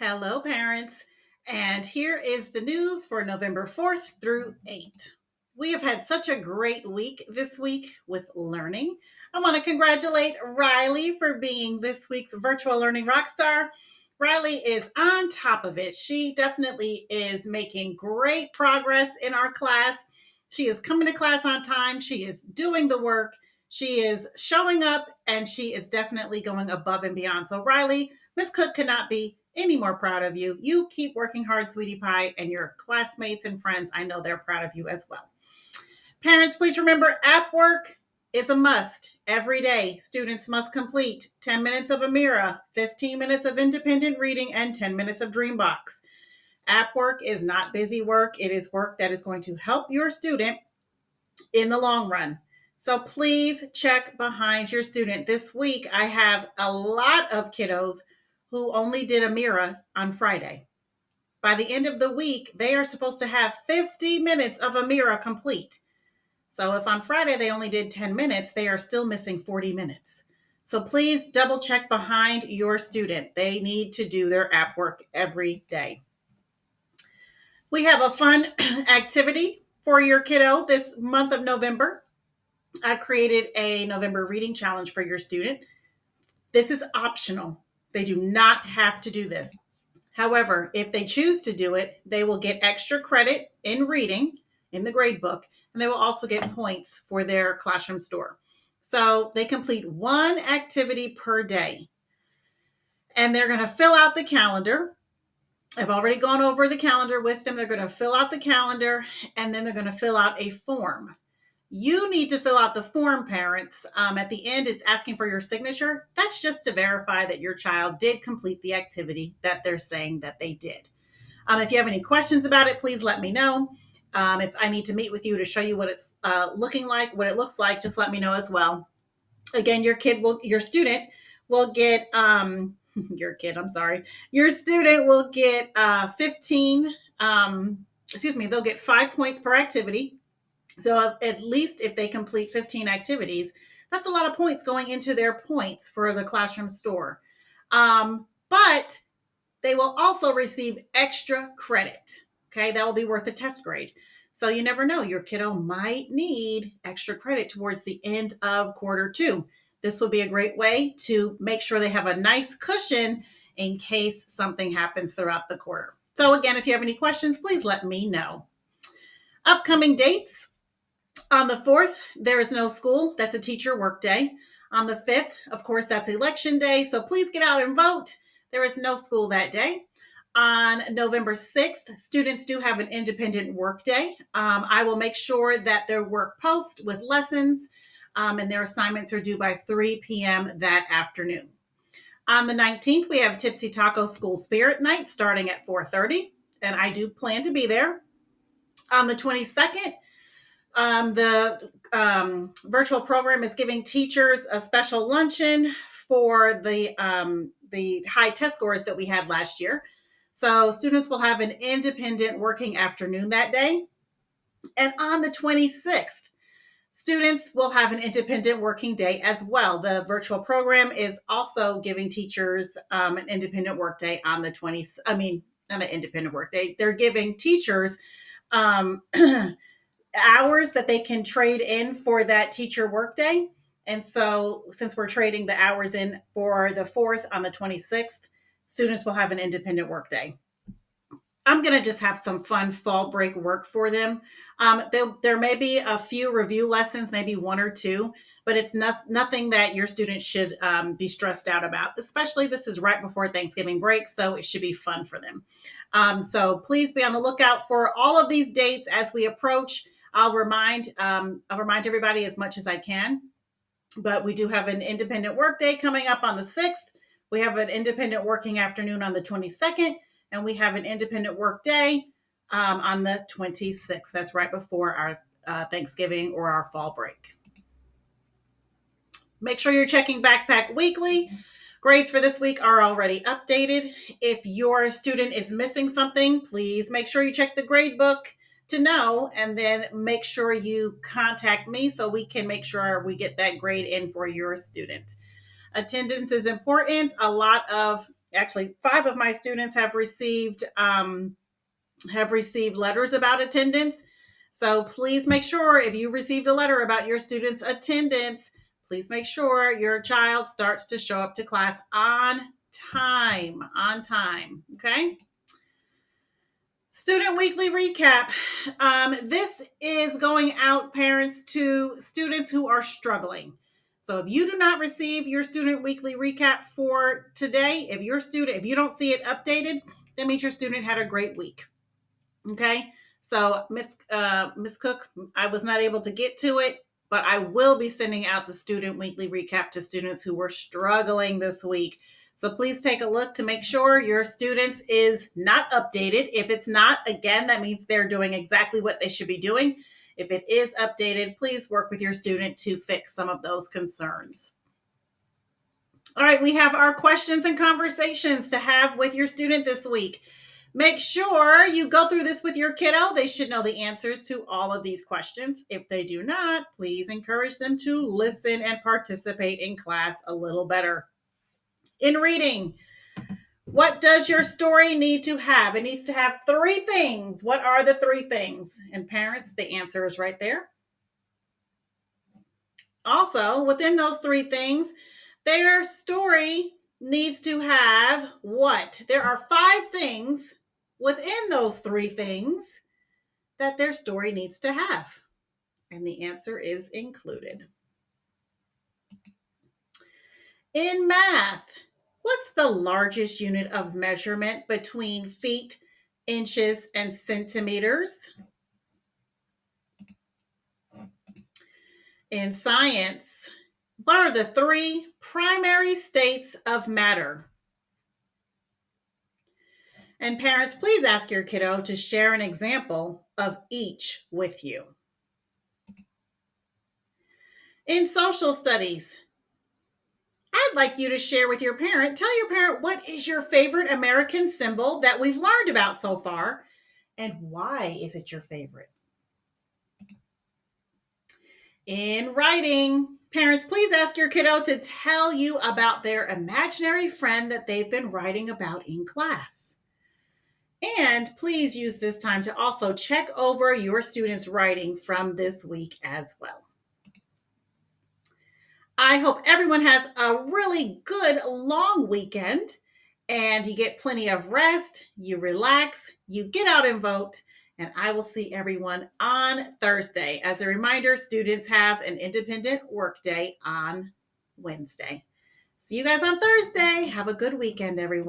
Hello, parents. And here is the news for November 4th through 8th. We have had such a great week this week with learning. I want to congratulate Riley for being this week's virtual learning rock star. Riley is on top of it. She definitely is making great progress in our class. She is coming to class on time. She is doing the work. She is showing up and she is definitely going above and beyond. So, Riley, Miss Cook could not be any more proud of you. You keep working hard, sweetie pie, and your classmates and friends, I know they're proud of you as well. Parents, please remember app work is a must every day. Students must complete 10 minutes of Amira, 15 minutes of independent reading, and 10 minutes of Dreambox. App work is not busy work. It is work that is going to help your student in the long run. So please check behind your student. This week, I have a lot of kiddos who only did Amira on Friday. By the end of the week, they are supposed to have 50 minutes of Amira complete. So if on Friday they only did 10 minutes, they are still missing 40 minutes. So please double check behind your student. They need to do their app work every day. We have a fun activity for your kiddo this month of November. I've created a November reading challenge for your student. This is optional. They do not have to do this. However, if they choose to do it, they will get extra credit in reading in the grade book, and they will also get points for their classroom store. So they complete one activity per day, and they're going to fill out the calendar. I've already gone over the calendar with them. They're going to fill out the calendar, and then they're going to fill out a form. You need to fill out the form, parents. At the end, it's asking for your signature. That's just to verify that your child did complete the activity that they're saying that they did. If you have any questions about it, please let me know. If I need to meet with you to show you what it's looking like, what it looks like, just let me know as well. Again, your student will get, your student will get 15, they'll get 5 points per activity. So at least if they complete 15 activities, that's a lot of points going into their points for the classroom store. But they will also receive extra credit. Okay, that will be worth a test grade. So you never know, your kiddo might need extra credit towards the end of quarter two. This will be a great way to make sure they have a nice cushion in case something happens throughout the quarter. So again, if you have any questions, please let me know. Upcoming dates. On the 4th, there is no school. That's a teacher work day. On the 5th, of course, that's election day. So please get out and vote. There is no school that day. On November 6th, students do have an independent work day. I will make sure that their work post with lessons and their assignments are due by 3 p.m. that afternoon. On the 19th, we have Tipsy Taco School Spirit Night starting at 4:30, and I do plan to be there. On the 22nd, the virtual program is giving teachers a special luncheon for the high test scores that we had last year. So students will have an independent working afternoon that day. And on the 26th, students will have an independent working day as well. The virtual program is also giving teachers an independent work day on the 20th. Not an independent work day. They're giving teachers um, hours that they can trade in for that teacher workday. And so, since we're trading the hours in for the 4th on the 26th, students will have an independent workday. I'm going to just have some fun fall break work for them. There may be a few review lessons, maybe one or two, but it's nothing that your students should be stressed out about, especially this is right before Thanksgiving break, so it should be fun for them. So please be on the lookout for all of these dates as we approach. I'll remind everybody as much as I can, but we do have an independent work day coming up on the 6th. We have an independent working afternoon on the 22nd, and we have an independent work day on the 26th. That's right before our Thanksgiving or our fall break. Make sure you're checking Backpack Weekly. Grades for this week are already updated. If your student is missing something, please make sure you check the grade book to know, and then make sure you contact me so we can make sure we get that grade in for your student. Attendance is important. A lot of actually 5 of my students have received letters about attendance. So please make sure if you received a letter about your student's attendance, please make sure your child starts to show up to class on time. On time. Okay. Student weekly recap. This is going out, parents, to students who are struggling. So if you do not receive your student weekly recap for today, if you don't see it updated, that means your student had a great week. Okay. So Miss Cook, I was not able to get to it, but I will be sending out the student weekly recap to students who were struggling this week. So please take a look to make sure your students is not updated. If it's not, again, that means they're doing exactly what they should be doing. If it is updated, please work with your student to fix some of those concerns. All right, we have our questions and conversations to have with your student this week. Make sure you go through this with your kiddo. They should know the answers to all of these questions. If they do not, please encourage them to listen and participate in class a little better. In reading, what does your story need to have? It needs to have 3 things. What are the 3 things? And parents, the answer is right there. Also, within those 3 things, their story needs to have what? There are 5 things within those 3 things that their story needs to have. And the answer is included. In math, what's the largest unit of measurement between feet, inches, and centimeters? In science, what are the 3 primary states of matter? And parents, please ask your kiddo to share an example of each with you. In social studies, I'd like you to share with your parent, tell your parent what is your favorite American symbol that we've learned about so far, and why is it your favorite? In writing, parents, please ask your kiddo to tell you about their imaginary friend that they've been writing about in class. And please use this time to also check over your students' writing from this week as well. I hope everyone has a really good long weekend and you get plenty of rest, you relax, you get out and vote, and I will see everyone on Thursday. As a reminder, students have an independent work day on Wednesday. See you guys on Thursday. Have a good weekend, everyone.